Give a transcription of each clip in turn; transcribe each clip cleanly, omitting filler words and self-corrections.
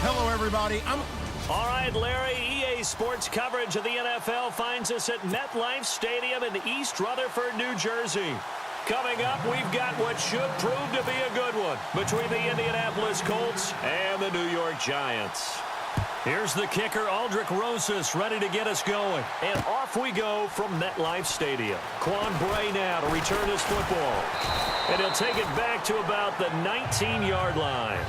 Hello, everybody. All right, Larry, EA Sports coverage of the NFL finds us at MetLife Stadium in East Rutherford, New Jersey. Coming up, we've got what should prove to be a good one between the Indianapolis Colts and the New York Giants. Here's the kicker, Aldrick Rosas, ready to get us going. And off we go from MetLife Stadium. Quan Bray now to return his football. And he'll take it back to about the 19-yard line.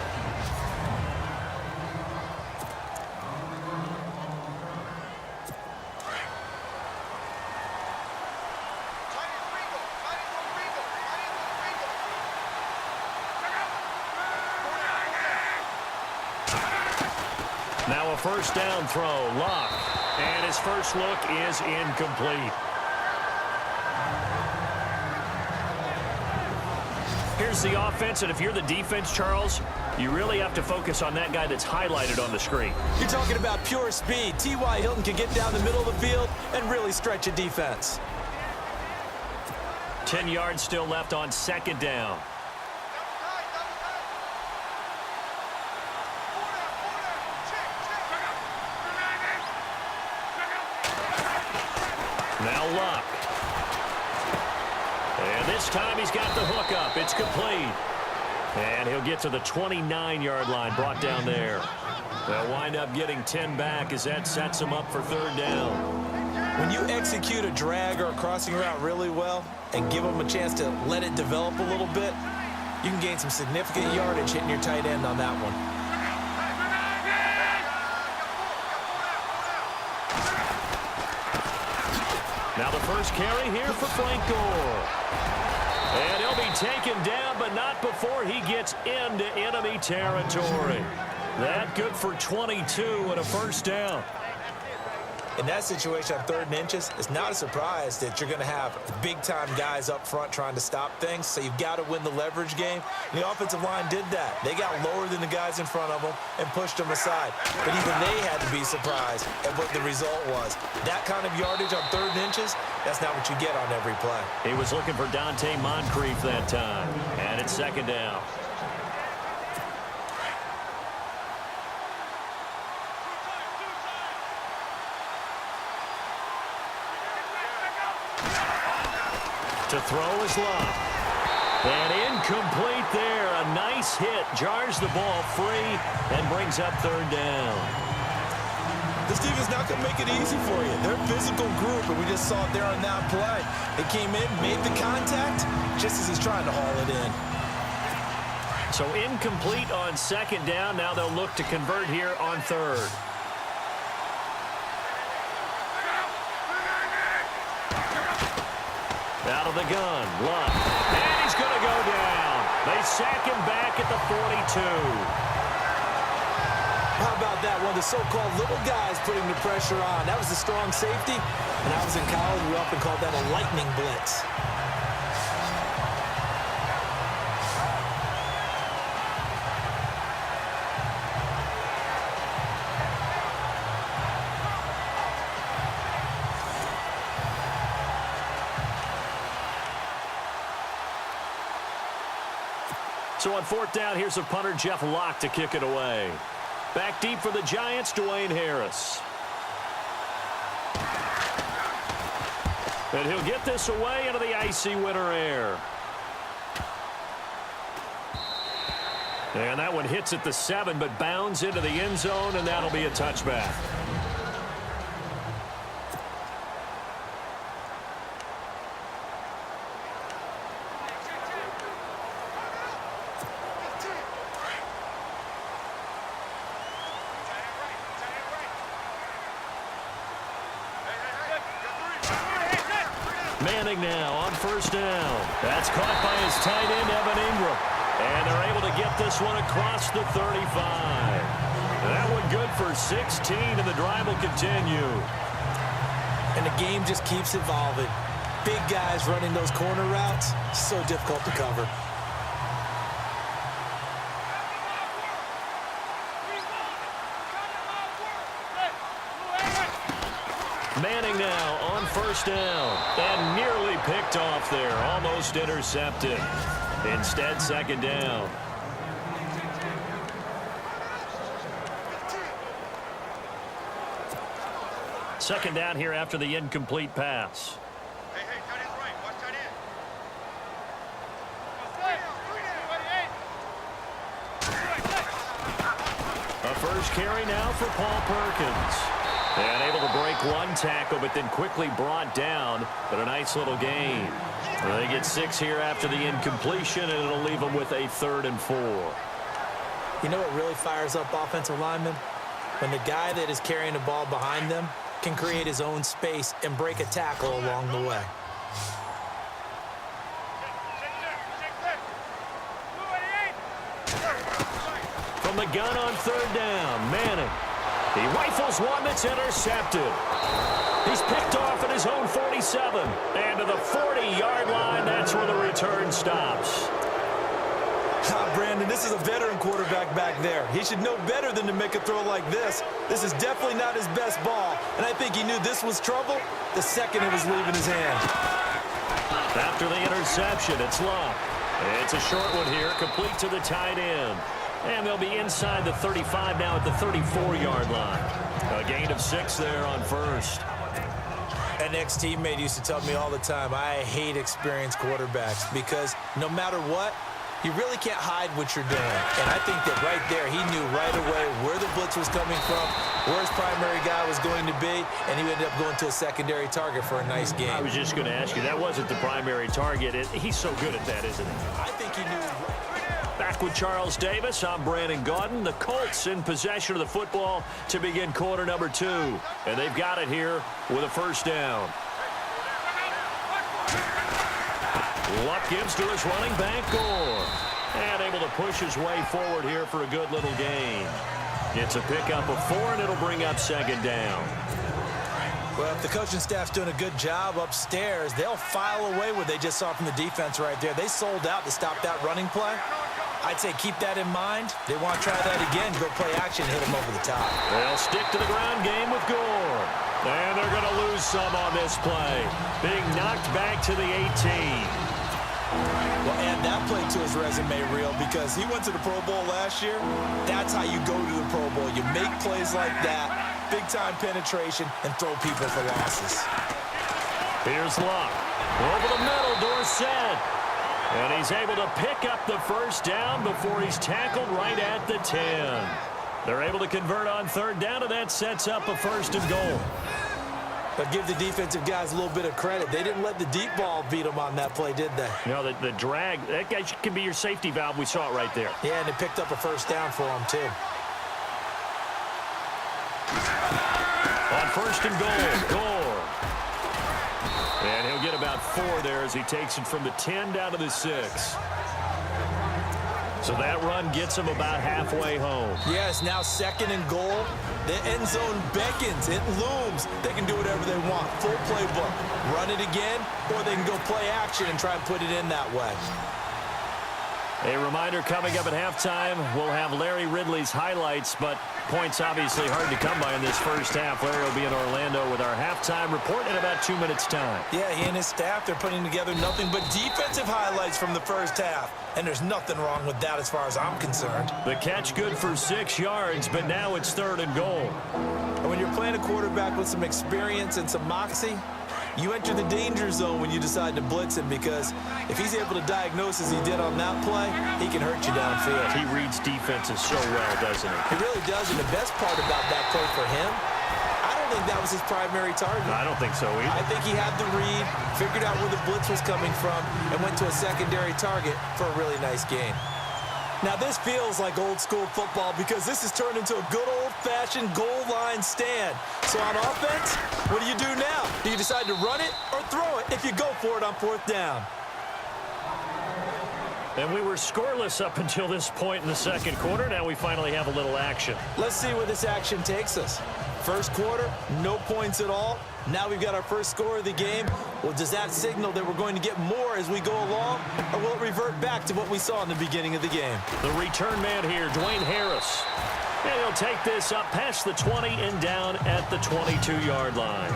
Now a first down throw, Locke. And his first look is incomplete. Here's the offense, and if you're the defense, Charles, you really have to focus on that guy that's highlighted on the screen. You're talking about pure speed. T.Y. Hilton can get down the middle of the field and really stretch a defense. 10 yards still left on second down. Now Luck. And this time he's got the hook up. It's complete. And he'll get to the 29-yard line, brought down there. They'll wind up getting 10 back as that sets him up for third down. When you execute a drag or a crossing route really well and give them a chance to let it develop a little bit, you can gain some significant yardage hitting your tight end on that one. Now the first carry here for Frank Gore. And he'll be taken down, but not before he gets into enemy territory. That good for 22 and a first down. In that situation on 3rd and inches, it's not a surprise that you're going to have big-time guys up front trying to stop things, so you've got to win the leverage game. The offensive line did that. They got lower than the guys in front of them and pushed them aside. But even they had to be surprised at what the result was. That kind of yardage on 3rd and inches, that's not what you get on every play. He was looking for Dante Moncrief that time, and it's second down. To throw is Locke. And incomplete there. A nice hit. Jars the ball free and brings up third down. This defense not going to make it easy for you. They're a physical group, and we just saw it there on that play. They came in, made the contact, just as he's trying to haul it in. So incomplete on second down. Now they'll look to convert here on third. Out of the gun, Luck. And he's going to go down. They sack him back at the 42. How about that? One of the so-called little guys putting the pressure on. That was the strong safety. When I was in college, we often called that a lightning blitz. So on fourth down, here's a punter, Jeff Locke, to kick it away. Back deep for the Giants, Dwayne Harris. And he'll get this away into the icy winter air. And that one hits at the 7, but bounds into the end zone, and that'll be a touchback. Manning now on first down. That's caught by his tight end, Evan Ingram. And they're able to get this one across the 35. That one good for 16, and the drive will continue. And the game just keeps evolving. Big guys running those corner routes, so difficult to cover. Manning now on first down. And nearly picked off there. Almost intercepted. Instead, second down. Second down here after the incomplete pass. Hey, tight end's right. Watch tight end. A first carry now for Paul Perkins. And able to break one tackle, but then quickly brought down. But a nice little gain. They get 6 here after the incompletion, and it'll leave them with a 3rd and 4. You know what really fires up offensive linemen? When the guy that is carrying the ball behind them can create his own space and break a tackle along the way. From the gun on 3rd down, Manning. He rifles one that's intercepted. He's picked off at his own 47. And to the 40-yard line, that's where the return stops. Brandon, this is a veteran quarterback back there. He should know better than to make a throw like this. This is definitely not his best ball, and I think he knew this was trouble the second it was leaving his hand. After the interception, it's Luck. It's a short one here, complete to the tight end. And they'll be inside the 35 now at the 34-yard line. A gain of 6 there on first. An ex-teammate used to tell me all the time, I hate experienced quarterbacks because no matter what, you really can't hide what you're doing. And I think that right there, he knew right away where the blitz was coming from, where his primary guy was going to be, and he ended up going to a secondary target for a nice game. I was just going to ask you, that wasn't the primary target. He's so good at that, isn't he? I think he knew. Back with Charles Davis, I'm Brandon Gaudin. The Colts in possession of the football to begin quarter number 2. And they've got it here with a first down. Luck gives to his running back, Gore. And able to push his way forward here for a good little gain. It's a pickup of 4, and it'll bring up 2nd down. Well, if the coaching staff's doing a good job upstairs, they'll file away what they just saw from the defense right there. They sold out to stop that running play. I'd say keep that in mind. They want to try that again, go play action, hit them over the top. They'll stick to the ground game with Gore. And they're going to lose some on this play. Being knocked back to the 18. Well, add that play to his resume reel because he went to the Pro Bowl last year. That's how you go to the Pro Bowl. You make plays like that, big-time penetration, and throw people for losses. Here's Luck. Over the middle, Dorsett. And he's able to pick up the first down before he's tackled right at the 10. They're able to convert on 3rd down, and that sets up a 1st and goal. But give the defensive guys a little bit of credit. They didn't let the deep ball beat them on that play, did they? You know, the drag, that guy can be your safety valve. We saw it right there. Yeah, and they picked up a first down for him, too. On 1st and goal, Gore. And he'll get about 4 there as he takes it from the 10 down to the 6. So that run gets him about halfway home. Yes, now 2nd and goal. The end zone beckons. It looms. They can do whatever they want. Full playbook. Run it again, or they can go play action and try and put it in that way. A reminder coming up at halftime, we'll have Larry Ridley's highlights, but points obviously hard to come by in this first half. Larry will be in Orlando with our halftime report in about 2 minutes' time. Yeah, he and his staff, they're putting together nothing but defensive highlights from the first half. And there's nothing wrong with that as far as I'm concerned. The catch good for 6 yards, but now it's 3rd and goal. And when you're playing a quarterback with some experience and some moxie, you enter the danger zone when you decide to blitz him because if he's able to diagnose as he did on that play, he can hurt you downfield. He reads defenses so well, doesn't he? He really does, and the best part about that play for him, I don't think that was his primary target. I don't think so either. I think he had the read, figured out where the blitz was coming from, and went to a secondary target for a really nice gain. Now, this feels like old-school football because this has turned into a good old-fashioned goal line stand. So on offense, what do you do now? Do you decide to run it or throw it if you go for it on 4th down? And we were scoreless up until this point in the 2nd quarter. Now we finally have a little action. Let's see where this action takes us. First quarter, no points at all. Now we've got our first score of the game. Well, does that signal that we're going to get more as we go along, or will it revert back to what we saw in the beginning of the game? The return man here, Dwayne Harris. And he'll take this up past the 20 and down at the 22-yard line.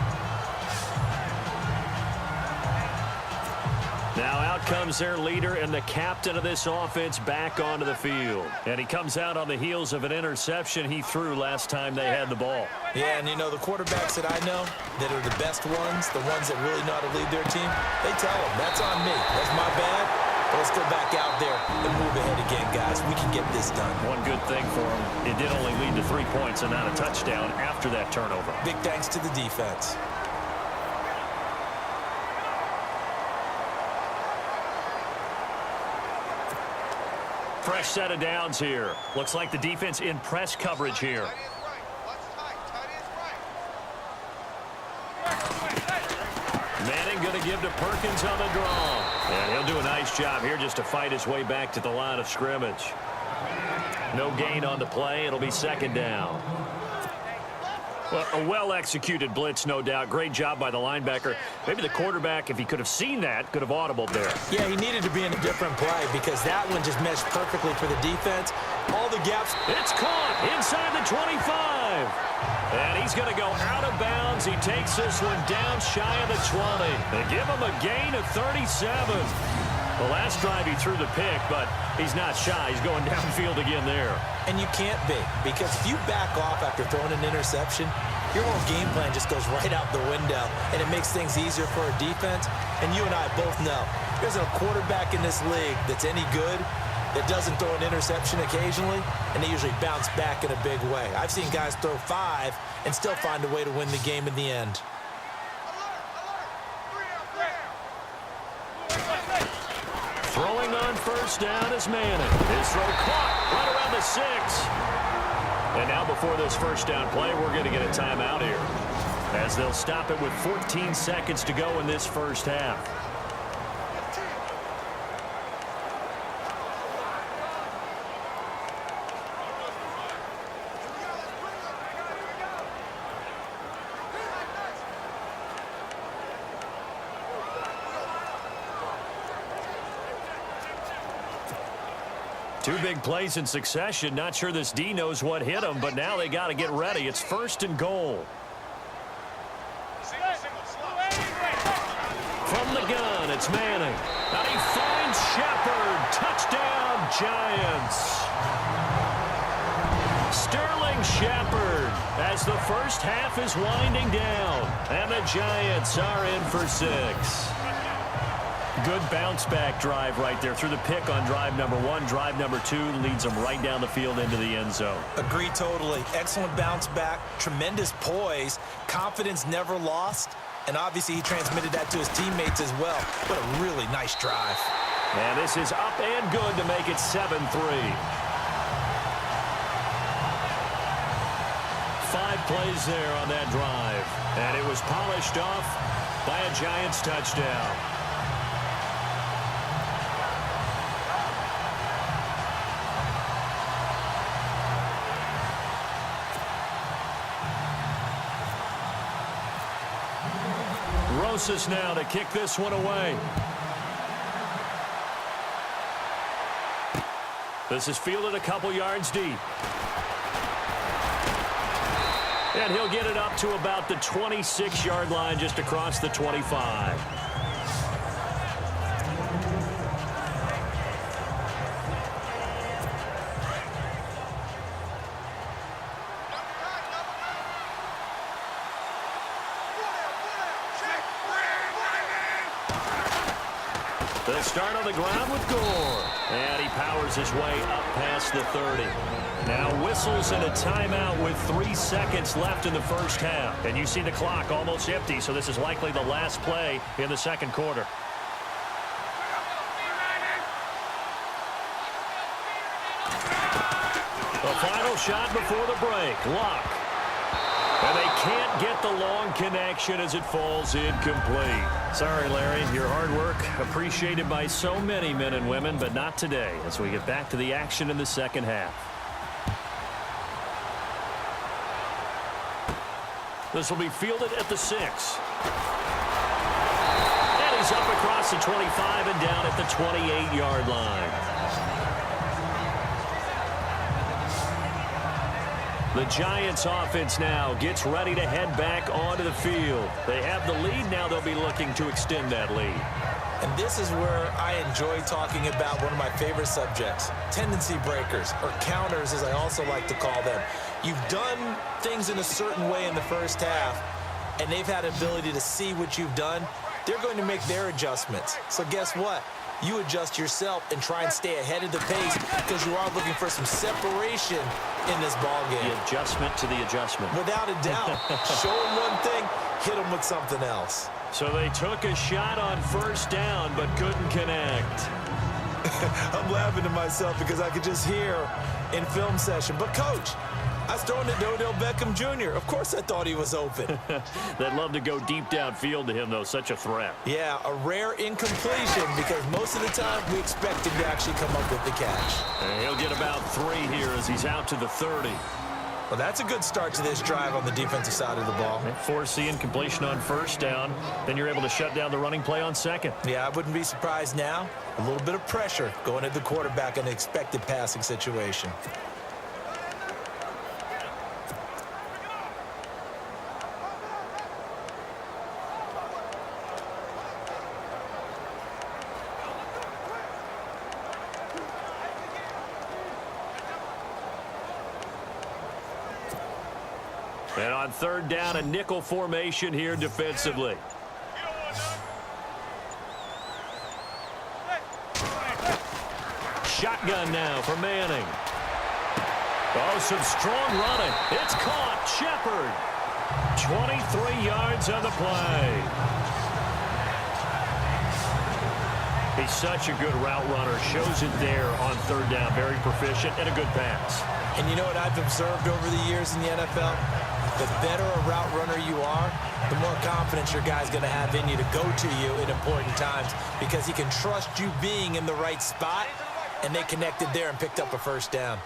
Now out comes their leader and the captain of this offense back onto the field. And he comes out on the heels of an interception he threw last time they had the ball. Yeah, and you know, the quarterbacks that I know that are the best ones, the ones that really know how to lead their team, they tell them, that's on me. That's my bad. But let's go back out there and move ahead again, guys. We can get this done. One good thing for him, it did only lead to 3 points and not a touchdown after that turnover. Big thanks to the defense. Fresh set of downs here. Looks like the defense in press coverage here. Manning going to give to Perkins on the draw. And he'll do a nice job here just to fight his way back to the line of scrimmage. No gain on the play. It'll be second down. Well, a well-executed blitz, no doubt. Great job by the linebacker. Maybe the quarterback, if he could have seen that, could have audibled there. Yeah, he needed to be in a different play because that one just meshed perfectly for the defense. All the gaps. It's caught inside the 25. And he's going to go out of bounds. He takes this one down shy of the 20. They give him a gain of 37. The last drive he threw the pick, but he's not shy. He's going downfield again there. And you can't be, because if you back off after throwing an interception, your whole game plan just goes right out the window, and it makes things easier for a defense. And you and I both know there's a quarterback in this league that's any good that doesn't throw an interception occasionally, and they usually bounce back in a big way. I've seen guys throw 5 and still find a way to win the game in the end. Throwing on first down is Manning. His throw caught right around the 6. And now before this first down play, we're going to get a timeout here, as they'll stop it with 14 seconds to go in this first half. Two big plays in succession. Not sure this D knows what hit him, but now they got to get ready. It's first and goal. From the gun, it's Manning. Now he finds Shepard. Touchdown, Giants. Sterling Shepard as the first half is winding down. And the Giants are in for 6. Good bounce-back drive right there through the pick on drive number 1. Drive number 2 leads them right down the field into the end zone. Agree totally. Excellent bounce-back, tremendous poise, confidence never lost, and obviously he transmitted that to his teammates as well. What a really nice drive. And this is up and good to make it 7-3. 5 plays there on that drive, and it was polished off by a Giants touchdown. Rosas now to kick this one away. This is fielded a couple yards deep. And he'll get it up to about the 26-yard line, just across the 25. They'll start on the ground with Gore. And he powers his way up past the 30. Now whistles and a timeout with 3 seconds left in the first half. And you see the clock almost empty, so this is likely the last play in the second quarter. The final shot before the break. Luck. And they can't get the long connection as it falls incomplete. Sorry, Larry. Your hard work appreciated by so many men and women, but not today as we get back to the action in the second half. This will be fielded at the 6. And he's up across the 25 and down at the 28-yard line. The Giants offense now gets ready to head back onto the field. They have the lead. Now they'll be looking to extend that lead. And this is where I enjoy talking about one of my favorite subjects, tendency breakers, or counters as I also like to call them. You've done things in a certain way in the first half, and they've had an ability to see what you've done. They're going to make their adjustments. So guess what? You adjust yourself and try and stay ahead of the pace because you are looking for some separation in this ball game. The adjustment to the adjustment. Without a doubt. Show them one thing, hit them with something else. So they took a shot on first down but couldn't connect. I'm laughing to myself because I could just hear in film session, but coach, I was throwing it to Odell Beckham Jr. Of course I thought he was open. They'd love to go deep downfield to him, though. Such a threat. Yeah, a rare incompletion because most of the time we expect him to actually come up with the catch. And he'll get about 3 here as he's out to the 30. Well, that's a good start to this drive on the defensive side of the ball. Force the incompletion on first down. Then you're able to shut down the running play on second. Yeah, I wouldn't be surprised now. A little bit of pressure going at the quarterback in an expected passing situation. And on third down, a nickel formation here defensively. Shotgun now for Manning. Oh, some strong running. It's caught. Shepard. 23 yards on the play. He's such a good route runner. Shows it there on third down. Very proficient and a good pass. And you know what I've observed over the years in the NFL? The better a route runner you are, the more confidence your guy's going to have in you to go to you in important times because he can trust you being in the right spot, and they connected there and picked up a first down.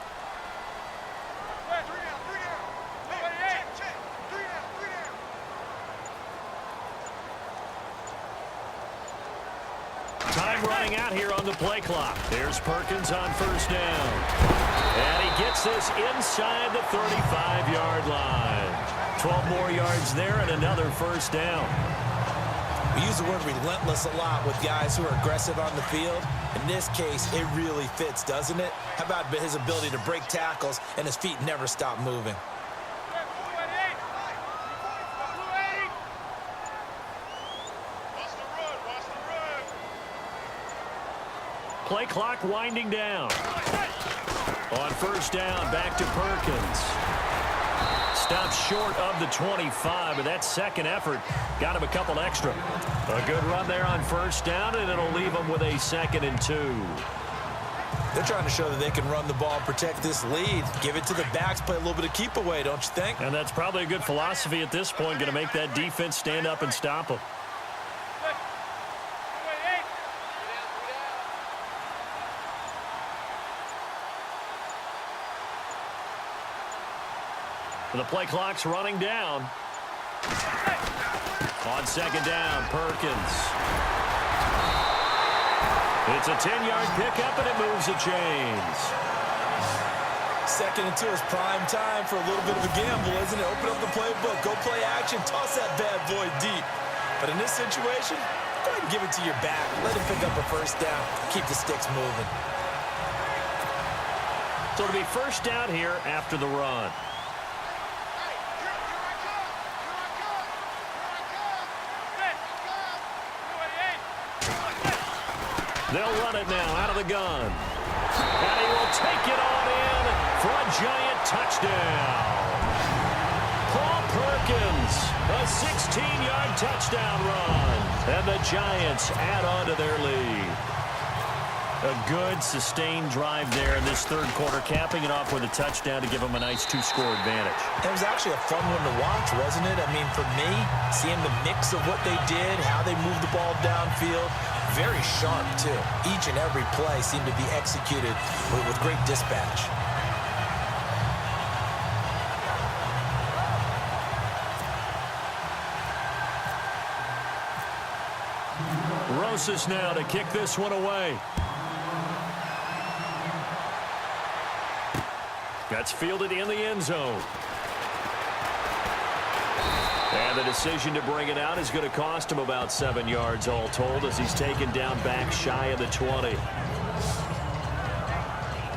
Time running out here on the play clock. There's Perkins on first down. And he gets this inside the 35-yard line. 12 more yards there and another first down. We use the word relentless a lot with guys who are aggressive on the field. In this case, it really fits, doesn't it? How about his ability to break tackles and his feet never stop moving? Play clock winding down. On first down, back to Perkins. Stops short of the 25, but that second effort got him a couple extra. A good run there on first down, and it'll leave him with a 2nd and 2. They're trying to show that they can run the ball, protect this lead. Give it to the backs, play a little bit of keep away, don't you think? And that's probably a good philosophy at this point, going to make that defense stand up and stop them. The play clock's running down. On second down, Perkins. It's a 10-yard pickup, and it moves the chains. 2nd and 2 is prime time for a little bit of a gamble, isn't it? Open up the playbook, go play action, toss that bad boy deep. But in this situation, go ahead and give it to your back. Let him pick up a first down. Keep the sticks moving. So it'll be first down here after the run. They'll run it now out of the gun. And he will take it on in for a giant touchdown. Paul Perkins, a 16-yard touchdown run. And the Giants add on to their lead. A good, sustained drive there in this third quarter, capping it off with a touchdown to give them a nice 2-score advantage. It was actually a fun one to watch, wasn't it? I mean, for me, seeing the mix of what they did, how they moved the ball downfield, very sharp, too. Each and every play seemed to be executed with great dispatch. Rosas now to kick this one away. That's fielded in the end zone. And the decision to bring it out is going to cost him about 7 yards all told as he's taken down back shy of the 20.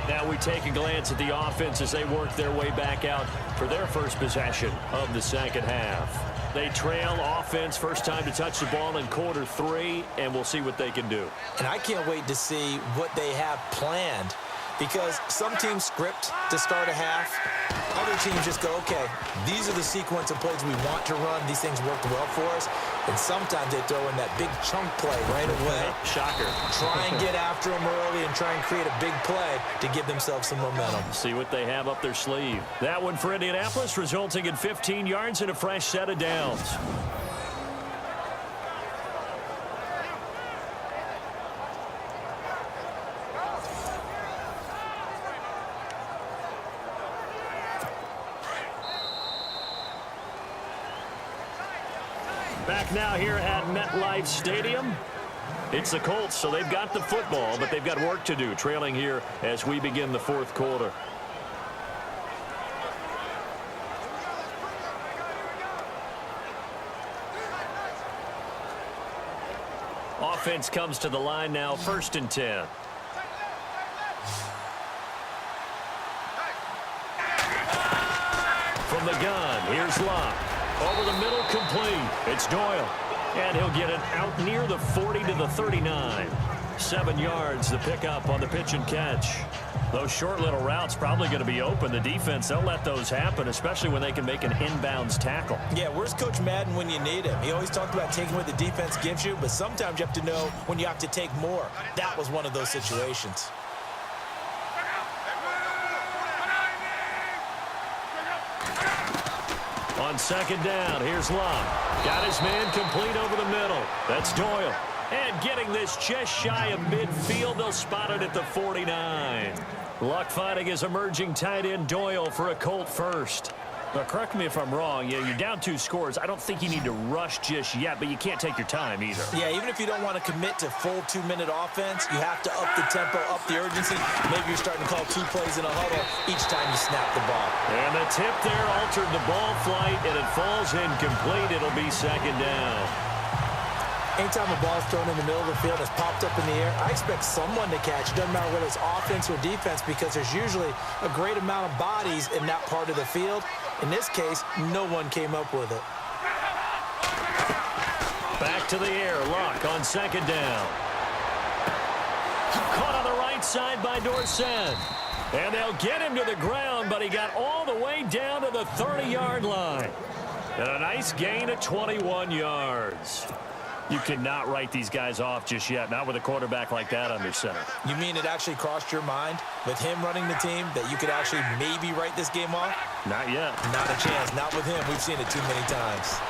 Now we take a glance at the offense as they work their way back out for their first possession of the second half. They trail offense, first time to touch the ball in quarter 3, and we'll see what they can do. And I can't wait to see what they have planned, because some teams script to start a half. Other teams just go, okay, these are the sequence of plays we want to run. These things worked well for us. And sometimes they throw in that big chunk play right away. Shocker. Try and get after them early and try and create a big play to give themselves some momentum. See what they have up their sleeve. That one for Indianapolis, resulting in 15 yards and a fresh set of downs. Back now here at MetLife Stadium. It's the Colts, so they've got the football, but they've got work to do, trailing here as we begin the fourth quarter. Offense comes to the line now, 1st and 10. From the gun, here's Locke. Over the middle, complete. It's Doyle. And he'll get it out near the 40 to the 39. 7 yards, the pickup on the pitch and catch. Those short little routes probably going to be open. The defense, they'll let those happen, especially when they can make an inbounds tackle. Yeah, where's Coach Madden when you need him? He always talked about taking what the defense gives you, but sometimes you have to know when you have to take more. That was one of those situations. On 2nd down, here's Locke. Got his man complete over the middle. That's Doyle. And getting this just shy of midfield, they'll spot it at the 49. Luck finding his emerging tight end Doyle for a Colt first. Now, correct me if I'm wrong. Yeah, you're down 2 scores. I don't think you need to rush just yet, but you can't take your time either. Yeah, even if you don't want to commit to full 2-minute offense, you have to up the tempo, up the urgency. Maybe you're starting to call 2 plays in a huddle each time you snap the ball. And the tip there altered the ball flight, and it falls incomplete. It'll be 2nd down. Anytime a ball's thrown in the middle of the field, it's popped up in the air, I expect someone to catch. It doesn't matter whether it's offense or defense, because there's usually a great amount of bodies in that part of the field. In this case, no one came up with it. Back to the air. Luck on 2nd down. Caught on the right side by Dorsett. And they'll get him to the ground, but he got all the way down to the 30-yard line. And a nice gain of 21 yards. You cannot write these guys off just yet, not with a quarterback like that under center. You mean it actually crossed your mind with him running the team that you could actually maybe write this game off? Not yet. Not a chance. Not with him. We've seen it too many times.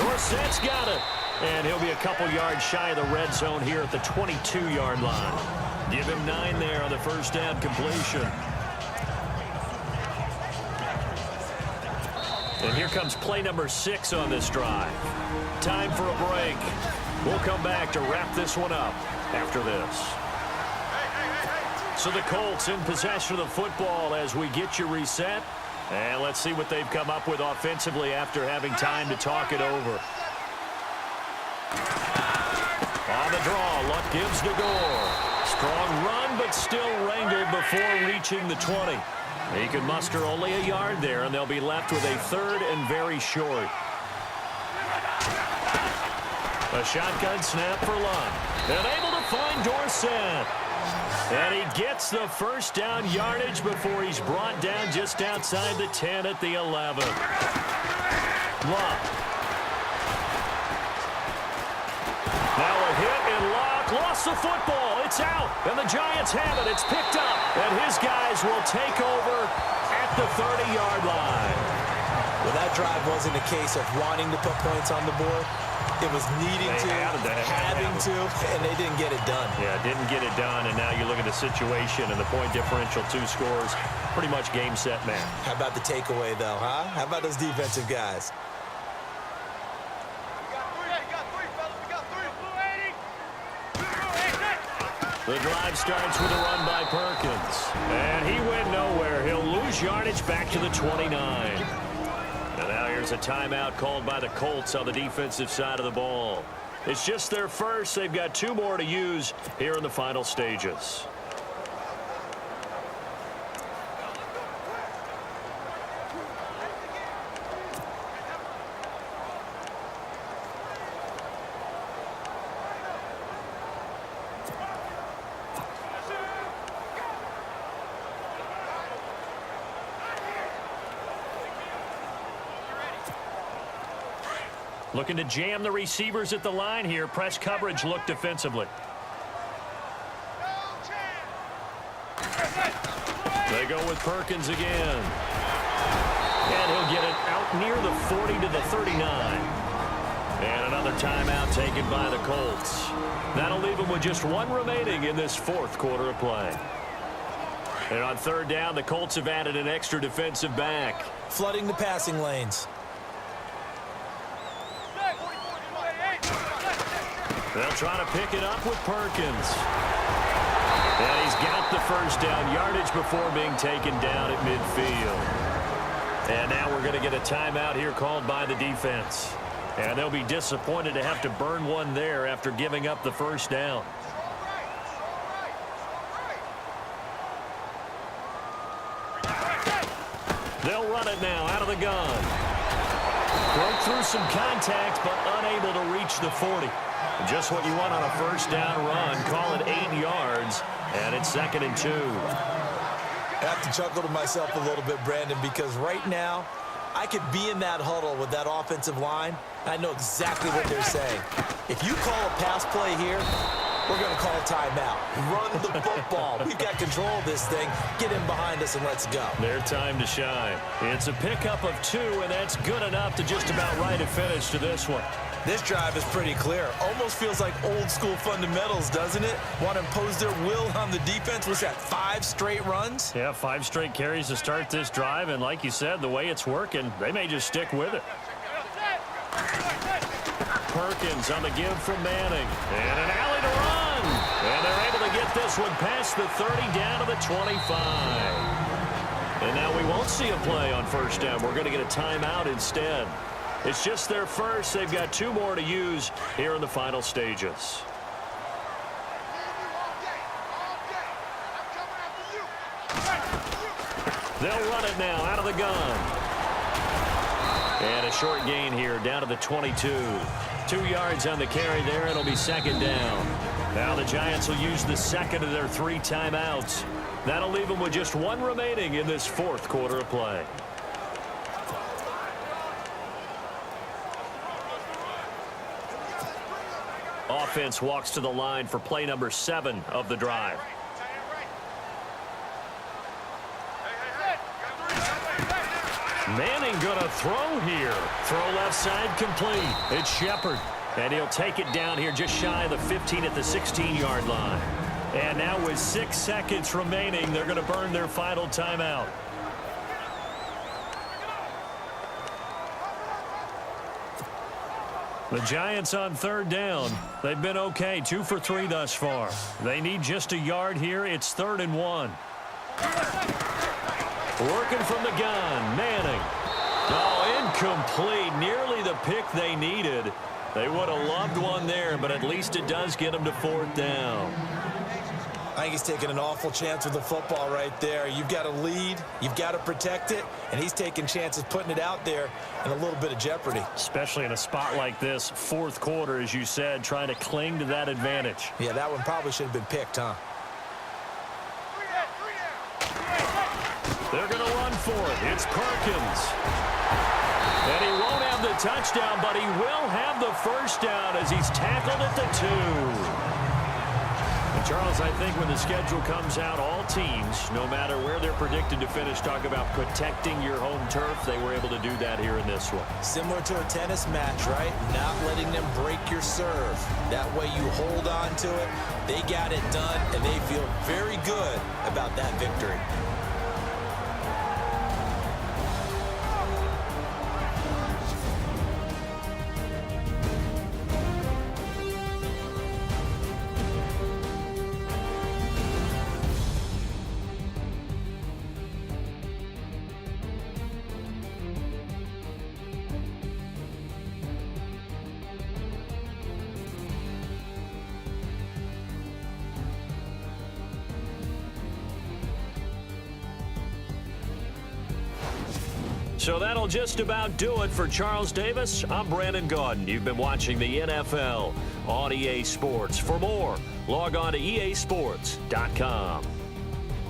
Dorsett's got it. And he'll be a couple yards shy of the red zone here at the 22-yard line. Give him 9 there on the first down completion. And here comes play number 6 on this drive. Time for a break. We'll come back to wrap this one up after this. So the Colts in possession of the football as we get you reset. And let's see what they've come up with offensively after having time to talk it over. On the draw, Luck gives to Gore. Strong run, but still wrangled before reaching the 20. He can muster only a yard there, and they'll be left with a 3rd and very short. A shotgun snap for Luck. And able to find Dorsett. And he gets the first down yardage before he's brought down just outside the 10 at the 11. Luck. Now a hit, and Luck lost the football. It's out, and the Giants have it. It's picked up, and his guys will take over at the 30-yard line. Well, that drive wasn't a case of wanting to put points on the board. It was needing to, having to, and they didn't get it done. Yeah, didn't get it done, and now you look at the situation and the point differential, 2 scores, pretty much game, set, man. How about the takeaway, though, huh? How about those defensive guys? The drive starts with a run by Perkins. And he went nowhere. He'll lose yardage back to the 29. And now here's There's a timeout called by the Colts on the defensive side of the ball. It's just their first. They've got 2 more to use here in the final stages. Looking to jam the receivers at the line here. Press coverage look defensively. They go with Perkins again. And he'll get it out near the 40 to the 39. And another timeout taken by the Colts. That'll leave them with just 1 remaining in this 4th quarter of play. And on 3rd down, the Colts have added an extra defensive back. Flooding the passing lanes. They'll try to pick it up with Perkins. And he's got the first down yardage before being taken down at midfield. And now we're going to get a timeout here called by the defense. And they'll be disappointed to have to burn one there after giving up the first down. They'll run it now out of the gun. Broke through some contact, but unable to reach the 40. Just what you want on a first down run. Call it 8 yards, and it's 2nd and 2. I have to chuckle to myself a little bit, Brandon, because right now I could be in that huddle with that offensive line. I know exactly what they're saying. If you call a pass play here, we're going to call a timeout. Run the football. We've got control of this thing. Get in behind us and let's go. Their time to shine. It's a pickup of 2, and that's good enough to just about write a finish to this one. This drive is pretty clear. Almost feels like old school fundamentals, doesn't it? Want to impose their will on the defense. Was that 5 straight runs? Yeah, 5 straight carries to start this drive, and like you said, the way it's working, they may just stick with it. Perkins on the give from Manning. And an alley to run. And they're able to get this one past the 30 down to the 25. And now we won't see a play on first down. We're going to get a timeout instead. It's just their first. They've got 2 more to use here in the final stages. They'll run it now out of the gun. And a short gain here down to the 22. 2 yards on the carry there. It'll be 2nd down. Now the Giants will use the 2nd of their 3 timeouts. That'll leave them with just 1 remaining in this 4th quarter of play. Offense walks to the line for play number 7 of the drive. Manning gonna throw here. Throw left side complete. It's Shepard. And he'll take it down here just shy of the 15 at the 16-yard line. And now with 6 seconds remaining, they're going to burn their final timeout. The Giants on 3rd down. They've been okay, 2 for 3 thus far. They need just a yard here. It's 3rd and 1. Working from the gun, Manning. Oh, incomplete. Nearly the pick they needed. They would have loved one there, but at least it does get them to 4th down. I think he's taking an awful chance with the football right there. You've got to lead, you've got to protect it, and he's taking chances putting it out there in a little bit of jeopardy. Especially in a spot like this, 4th quarter, as you said, trying to cling to that advantage. Yeah, that one probably should have been picked, huh? They're going to run for it. It's Perkins. And he won't have the touchdown, but he will have the first down as he's tackled at the 2. Charles, I think when the schedule comes out, all teams, no matter where they're predicted to finish, talk about protecting your home turf. They were able to do that here in this one. Similar to a tennis match, right? Not letting them break your serve. That way you hold on to it. They got it done, and they feel very good about that victory. So that'll just about do it for Charles Davis. I'm Brandon Gaudin. You've been watching the NFL on EA Sports. For more, log on to easports.com.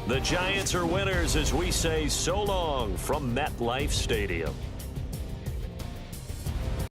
The Giants are winners as we say so long from MetLife Stadium.